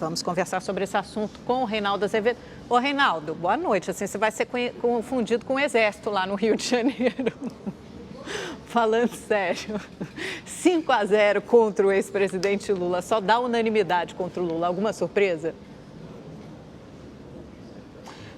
Vamos conversar sobre esse assunto com o Reinaldo Azevedo. Ô, Reinaldo, boa noite. Assim, você vai ser confundido com o Exército lá no Rio de Janeiro. Falando sério, 5-0 contra o ex-presidente Lula. Só dá unanimidade contra o Lula. Alguma surpresa?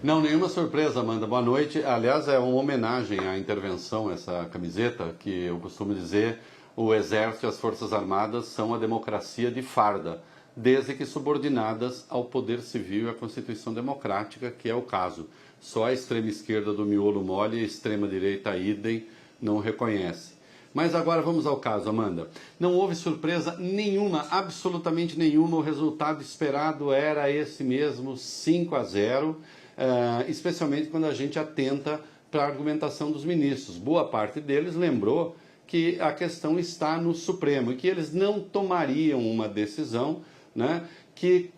Não, nenhuma surpresa, Amanda. Boa noite. Aliás, é uma homenagem à intervenção, essa camiseta, que eu costumo dizer, o Exército e as Forças Armadas são a democracia de farda, desde que subordinadas ao poder civil e à Constituição Democrática, que é o caso. Só a extrema esquerda do miolo mole e a extrema direita idem não reconhece. Mas agora vamos ao caso, Amanda. Não houve surpresa nenhuma, absolutamente nenhuma. O resultado esperado era esse mesmo, 5-0, especialmente quando a gente atenta para a argumentação dos ministros. Boa parte deles lembrou que a questão está no Supremo e que eles não tomariam uma decisão, né, que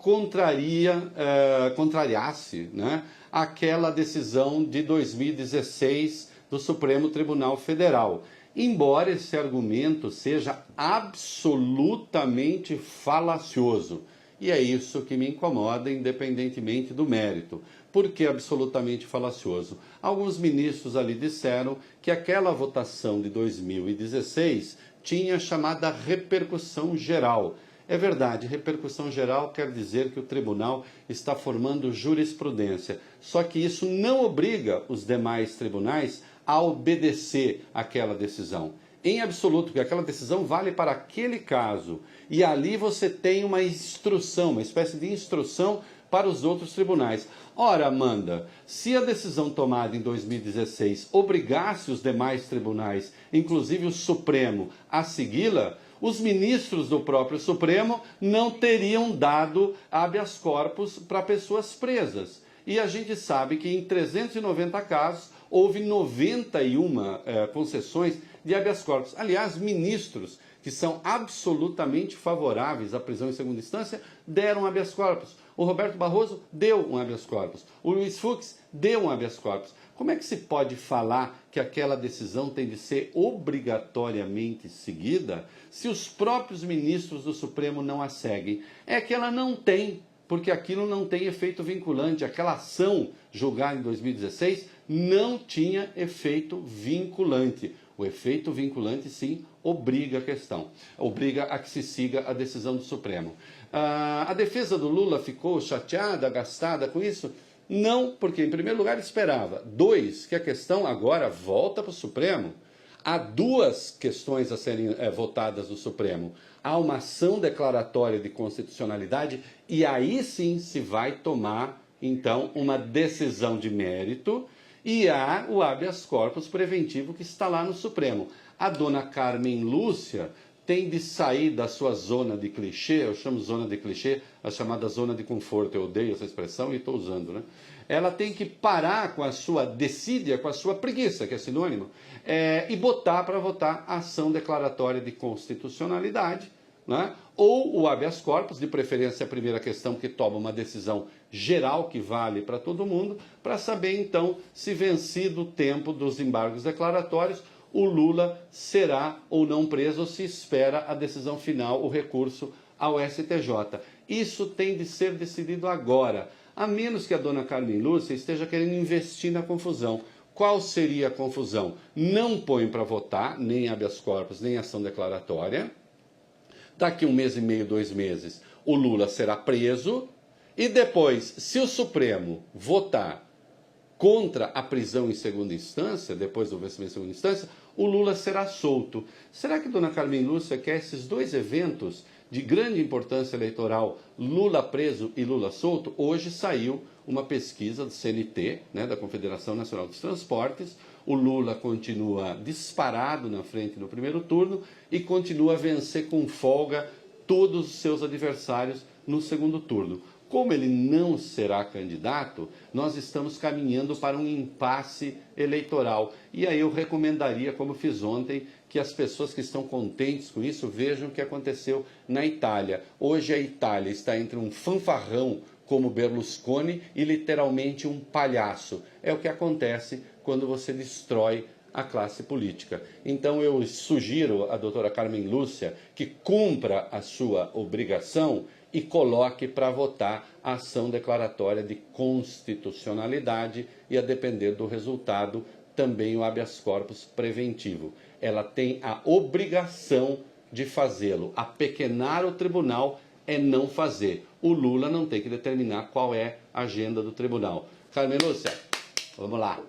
contrariasse, né, aquela decisão de 2016 do Supremo Tribunal Federal. Embora esse argumento seja absolutamente falacioso. E é isso que me incomoda, independentemente do mérito. Por que absolutamente falacioso? Alguns ministros ali disseram que aquela votação de 2016 tinha chamada repercussão geral. É verdade, repercussão geral quer dizer que o tribunal está formando jurisprudência. Só que isso não obriga os demais tribunais a obedecer àquela decisão. Em absoluto, que aquela decisão vale para aquele caso. E ali você tem uma instrução, uma espécie de instrução para os outros tribunais. Ora, Amanda, se a decisão tomada em 2016 obrigasse os demais tribunais, inclusive o Supremo, a segui-la, os ministros do próprio Supremo não teriam dado habeas corpus para pessoas presas. E a gente sabe que em 390 casos houve 91 concessões de habeas corpus. Aliás, ministros que são absolutamente favoráveis à prisão em segunda instância deram habeas corpus. O Roberto Barroso deu um habeas corpus. O Luiz Fux deu um habeas corpus. Como é que se pode falar que aquela decisão tem de ser obrigatoriamente seguida se os próprios ministros do Supremo não a seguem? É que ela não tem, porque aquilo não tem efeito vinculante. Aquela ação julgada em 2016 não tinha efeito vinculante. O efeito vinculante, sim, obriga a questão, obriga a que se siga a decisão do Supremo. A defesa do Lula ficou chateada, gastada com isso? Não, porque em primeiro lugar esperava. 2, que a questão agora volta para o Supremo. Há 2 questões a serem votadas no Supremo. Há uma ação declaratória de constitucionalidade e aí sim se vai tomar, então, uma decisão de mérito. E há o habeas corpus preventivo que está lá no Supremo. A dona Carmen Lúcia tem de sair da sua zona de clichê, eu chamo zona de clichê, a chamada zona de conforto, eu odeio essa expressão e estou usando, né? Ela tem que parar com a sua decídia, com a sua preguiça, que é sinônimo, e botar para votar a ação declaratória de constitucionalidade, né? Ou o habeas corpus, de preferência a primeira questão que toma uma decisão geral que vale para todo mundo, para saber então se vencido o tempo dos embargos declaratórios, o Lula será ou não preso ou se espera a decisão final, o recurso ao STJ. Isso tem de ser decidido agora, a menos que a dona Carmen Lúcia esteja querendo investir na confusão. Qual seria a confusão? Não põe para votar nem habeas corpus, nem ação declaratória. Daqui 1 mês e meio, 2 meses, o Lula será preso e depois, se o Supremo votar contra a prisão em segunda instância, depois do vencimento em segunda instância, o Lula será solto. Será que dona Carmen Lúcia quer esses 2 eventos de grande importância eleitoral, Lula preso e Lula solto? Hoje saiu uma pesquisa do CNT, né, da Confederação Nacional dos Transportes. O Lula continua disparado na frente no primeiro turno e continua a vencer com folga todos os seus adversários no segundo turno. Como ele não será candidato, nós estamos caminhando para um impasse eleitoral. E aí eu recomendaria, como fiz ontem, que as pessoas que estão contentes com isso vejam o que aconteceu na Itália. Hoje a Itália está entre um fanfarrão como Berlusconi e literalmente um palhaço. É o que acontece quando você destrói a classe política. Então eu sugiro à doutora Carmen Lúcia que cumpra a sua obrigação e coloque para votar a ação declaratória de constitucionalidade e, a depender do resultado, também o habeas corpus preventivo. Ela tem a obrigação de fazê-lo. Apequenar o tribunal é não fazer. O Lula não tem que determinar qual é a agenda do tribunal. Carmen Lúcia, vamos lá.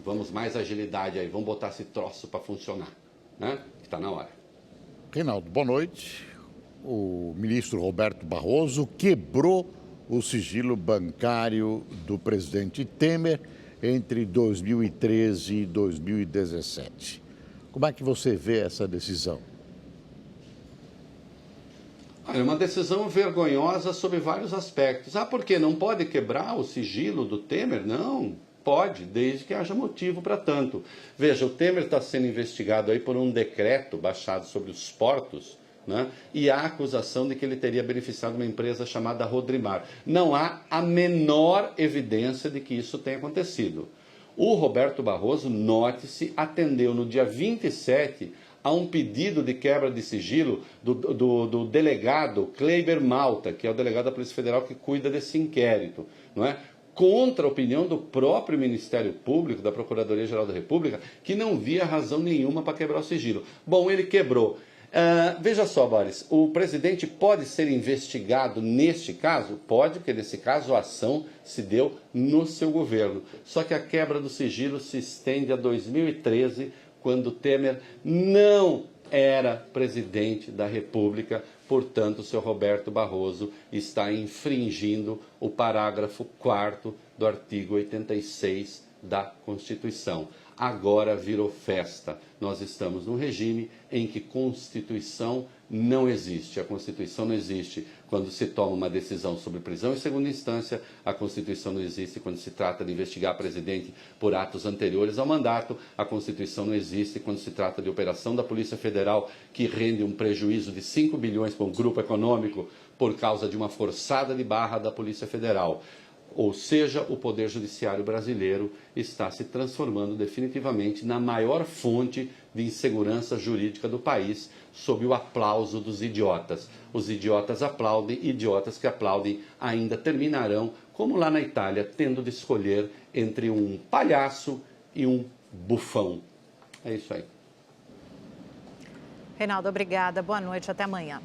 Vamos mais agilidade aí. Vamos botar esse troço para funcionar, né? Que está na hora. Reinaldo, boa noite. O ministro Roberto Barroso quebrou o sigilo bancário do presidente Temer entre 2013 e 2017. Como é que você vê essa decisão? É uma decisão vergonhosa sob vários aspectos. Ah, por quê? Não pode quebrar o sigilo do Temer? Não, pode, desde que haja motivo para tanto. Veja, o Temer está sendo investigado aí por um decreto baixado sobre os portos, né? E há acusação de que ele teria beneficiado uma empresa chamada Rodrimar. Não há a menor evidência de que isso tenha acontecido. O Roberto Barroso, note-se, atendeu no dia 27 a um pedido de quebra de sigilo do delegado Kleiber Malta, que é o delegado da Polícia Federal que cuida desse inquérito, não é? Contra a opinião do próprio Ministério Público, da Procuradoria-Geral da República, que não via razão nenhuma para quebrar o sigilo. Bom, ele quebrou. Veja só, Boris, o presidente pode ser investigado neste caso? Pode, porque nesse caso a ação se deu no seu governo. Só que a quebra do sigilo se estende a 2013, quando Temer não era presidente da República. Portanto, o senhor Roberto Barroso está infringindo o parágrafo 4º do artigo 86 da Constituição. Agora virou festa. Nós estamos num regime em que Constituição não existe. A Constituição não existe quando se toma uma decisão sobre prisão em segunda instância. A Constituição não existe quando se trata de investigar presidente por atos anteriores ao mandato. A Constituição não existe quando se trata de operação da Polícia Federal que rende um prejuízo de 5 bilhões para um grupo econômico por causa de uma forçada de barra da Polícia Federal. Ou seja, o Poder Judiciário brasileiro está se transformando definitivamente na maior fonte de insegurança jurídica do país, sob o aplauso dos idiotas. Os idiotas aplaudem, idiotas que aplaudem ainda terminarão, como lá na Itália, tendo de escolher entre um palhaço e um bufão. É isso aí. Reinaldo, obrigada. Boa noite. Até amanhã.